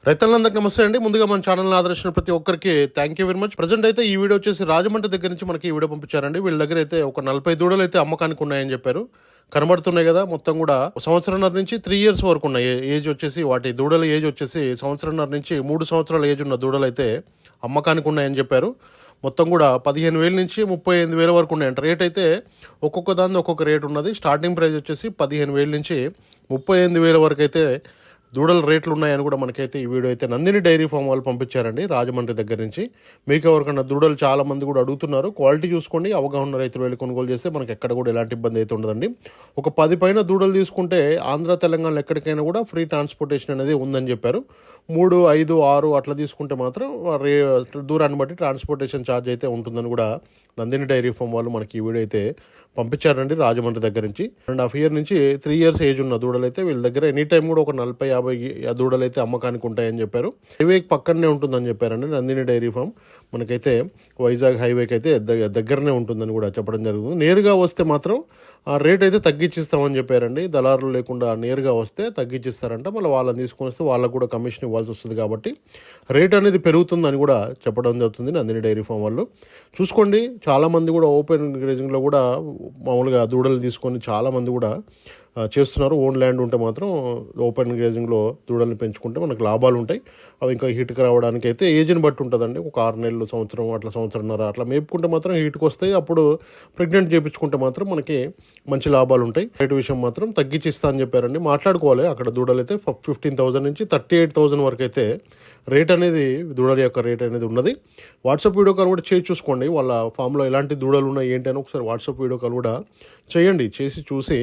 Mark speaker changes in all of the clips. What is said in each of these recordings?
Speaker 1: రైతులందరికీ నమస్తే అండి. ముందుగా మన ఛానల్ని ఆదరించిన ప్రతి ఒక్కరికి thank you very much. Present అయితే ఈ వీడియో వచ్చేసి రాజమండ్రి దగ్గర నుంచి మనకి ఈ వీడియో పంపించారండి. వీళ్ళ దగ్గర అయితే ఒక 40 దూడలు అయితే అమ్మకానికి ఉన్నాయని చెప్పారు. కనబడుతున్నాయి కదా, మొత్తం కూడా సంవత్సరంన్నర నుంచి 3 years వరకు ఉన్నాయి. ఏజ్ వచ్చేసి వాటి దూడల ఏజ్ వచ్చేసి సంవత్సరంన్నర నుంచి 3 సంవత్సరాల ఏజ్ ఉన్న దూడలు అయితే అమ్మకానికి ఉన్నాయని చెప్పారు. మొత్తం కూడా 15,000 నుంచి 38,000 వరకు ఉన్నాయంట. రేట్ అయితే ఒక్కొక్క దాని ఒక్కొక్క రేట్ ఉన్నది. స్టార్టింగ్ ప్రైస్ వచ్చేసి 15,000 నుంచి 38,000 వరకు అయితే దూడల రేట్లు ఉన్నాయని కూడా మనకైతే ఈ వీడియో అయితే నందిని డైరీ ఫామ్ వాళ్ళు పంపించారండి రాజమండ్రి దగ్గర నుంచి. మీకు ఎవరికన్నా దూడలు చాలా మంది కూడా అడుగుతున్నారు. క్వాలిటీ చూసుకోండి, అవగాహన రైతులు వెళ్ళి కొనుగోలు చేస్తే మనకి ఎక్కడ కూడా ఎలాంటి ఇబ్బంది అయితే ఉండదండి. ఒక 10 పైన దూడలు తీసుకుంటే ఆంధ్ర తెలంగాణలో ఎక్కడికైనా కూడా ఫ్రీ ట్రాన్స్పోర్టేషన్ అనేది ఉందని చెప్పారు. 3, 5, 6 అట్లా తీసుకుంటే మాత్రం దూరాన్ని బట్టి ట్రాన్స్పోర్టేషన్ ఛార్జ్ అయితే ఉంటుందని కూడా నందిని డైరీ ఫామ్ వాళ్ళు మనకి ఈ వీడియో అయితే పంపించారండి రాజమండ్రి దగ్గర నుంచి. 2.5 years నుంచి 3 years ఏజ్ ఉన్న దూడలు అయితే వీళ్ళ దగ్గర ఎనీ టైం కూడా ఒక 40-50 దూడలు అయితే అమ్మకానికి ఉంటాయని చెప్పారు. హైవేకి పక్కనే ఉంటుందని చెప్పారండి నందిని డైరీ ఫామ్. మనకైతే వైజాగ్ హైవేకి అయితే దగ్గరనే ఉంటుందని కూడా చెప్పడం జరుగుతుంది. నేరుగా వస్తే మాత్రం ఆ రేట్ అయితే తగ్గించిస్తామని చెప్పారండి. దళారులు లేకుండా నేరుగా వస్తే తగ్గించిస్తారంట. మళ్ళీ వాళ్ళని తీసుకొని వస్తే వాళ్ళకు కూడా కమిషన్ ఇవ్వాల్సి వస్తుంది కాబట్టి రేట్ అనేది పెరుగుతుందని కూడా చెప్పడం జరుగుతుంది నందిని డైరీ ఫామ్ వాళ్ళు. చూసుకోండి, చాలామంది కూడా ఓపెన్ గ్రేజింగ్లో కూడా మామూలుగా దూడలు తీసుకొని చాలామంది కూడా చేస్తున్నారు. ఓన్ ల్యాండ్ ఉంటే మాత్రం ఓపెన్ గ్రేజింగ్లో దూడల్ని పెంచుకుంటే మనకు లాభాలు ఉంటాయి. అవి ఇంకా హీట్కి రావడానికి అయితే ఏజ్ని బట్టి ఉంటుందండి. ఒక 6 నెలలు, సంవత్సరం, అట్లా సంవత్సరంన్నర అట్లా మేపుకుంటే మాత్రం హీట్కి వస్తాయి. అప్పుడు ప్రెగ్నెంట్ చేయించుకుంటే మాత్రం మనకి మంచి లాభాలు ఉంటాయి. రేటు విషయం మాత్రం తగ్గించిస్తా అని చెప్పారండి. మాట్లాడుకోవాలి. అక్కడ దూడలు అయితే 15,000 నుంచి 38,000 వరకు అయితే రేట్ అనేది దూడల యొక్క రేట్ అనేది ఉన్నది. వాట్సాప్ వీడియో కాల్ కూడా చేసి చూసుకోండి. వాళ్ళ ఫామ్లో ఎలాంటి దూడలు ఉన్నాయి ఏంటి అని ఒకసారి వాట్సాప్ వీడియో కాల్ కూడా చేయండి. చేసి చూసి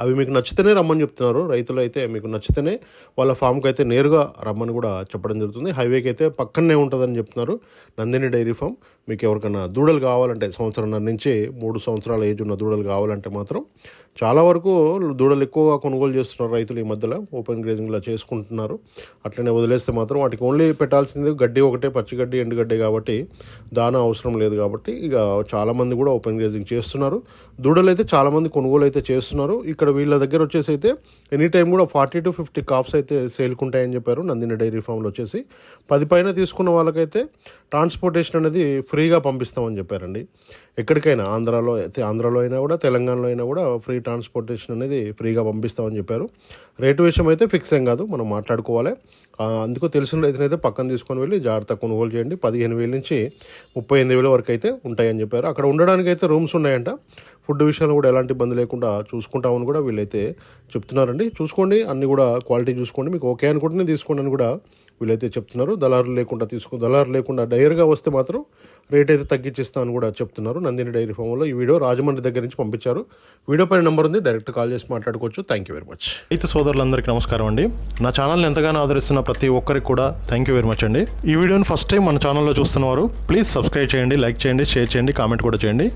Speaker 1: అవి మీకు నచ్చితేనే రమ్మని చెప్తున్నారు. రైతులు అయితే మీకు నచ్చితేనే వాళ్ళ ఫామ్కి అయితే నేరుగా రమ్మని కూడా చెప్పడం జరుగుతుంది. హైవేకి అయితే పక్కనే ఉంటుందని చెప్తున్నారు నందిని డైరీ ఫామ్. మీకు ఎవరికైనా దూడలు కావాలంటే సంవత్సరంన్నర నుంచి 3 సంవత్సరాల ఏజ్ ఉన్న దూడలు కావాలంటే మాత్రం చాలా వరకు దూడలు ఎక్కువగా కొనుగోలు చేస్తున్నారు రైతులు ఈ మధ్యలో. ఓపెన్ గ్రేజింగ్లో చేసుకుంటున్నారు. అట్లనే వదిలేస్తే మాత్రం వాటికి ఓన్లీ పెట్టాల్సింది గడ్డి ఒకటే, పచ్చిగడ్డి, ఎండుగడ్డి కాబట్టి దానా అవసరం లేదు కాబట్టి ఇక చాలామంది కూడా ఓపెన్ గ్రేజింగ్ చేస్తున్నారు. దూడలు అయితే చాలామంది కొనుగోలు అయితే చేస్తున్నారు. ఇక్కడ వీళ్ళ దగ్గర వచ్చేసి అయితే ఎనీ టైం కూడా 40 to 50 కాప్స్ అయితే సేల్కుంటాయని చెప్పారు నందిని డైరీ ఫామ్లో. వచ్చేసి 10 పైన తీసుకున్న వాళ్ళకైతే ట్రాన్స్పోర్టేషన్ అనేది ఫ్రీగా పంపిస్తామని చెప్పారండి. ఎక్కడికైనా ఆంధ్రాలో అయినా కూడా తెలంగాణలో అయినా కూడా ఫ్రీ ట్రాన్స్పోర్టేషన్ అనేది ఫ్రీగా పంపిస్తామని చెప్పారు. రేటు విషయం అయితే ఫిక్స్ ఏం కాదు, మనం మాట్లాడుకోవాలి. అందుకు తెలిసిన రైతునైతే పక్కన తీసుకొని వెళ్ళి జాగ్రత్త కొనుగోలు చేయండి. 15,000 నుంచి 38,000 వరకు అయితే ఉంటాయని చెప్పారు. అక్కడ ఉండడానికి అయితే రూమ్స్ ఉన్నాయంట. ఫుడ్ విషయంలో కూడా ఎలాంటి ఇబ్బంది లేకుండా చూసుకుంటామని కూడా వీళ్ళైతే చెప్తున్నారండి. చూసుకోండి, అన్నీ కూడా క్వాలిటీ చూసుకోండి, మీకు ఓకే అనుకుంటేనే తీసుకోండి అని కూడా వీళ్ళైతే చెప్తున్నారు. దళారు లేకుండా డైరెక్ట్గా వస్తే మాత్రం రేట్ అయితే తగ్గించిస్తామని కూడా చెప్తున్నారు నందిని డైరీ ఫామ్లో. ఈ వీడియో రాజమండ్రి దగ్గర నుంచి పంపించారు. వీడియో పైన నెంబర్ ఉంది, డైరెక్ట్ కాల్ చేసి మాట్లాడుకోవచ్చు. Thank you very much. రైతు సోదరులందరికీ నమస్కారం అండి. నా ఛానల్ని ఎంతగానో ఆదరిస్తున్న ప్రతి ఒక్కరికి కూడా థ్యాంక్ యూ వెరీ మచ్ అండి. ఈ వీడియోని ఫస్ట్ టైం మన ఛానల్లో చూస్తున్నవారు ప్లీజ్ సబ్స్క్రైబ్ చేయండి, లైక్ చేయండి, షేర్ చేయండి, కామెంట్ కూడా చేయండి.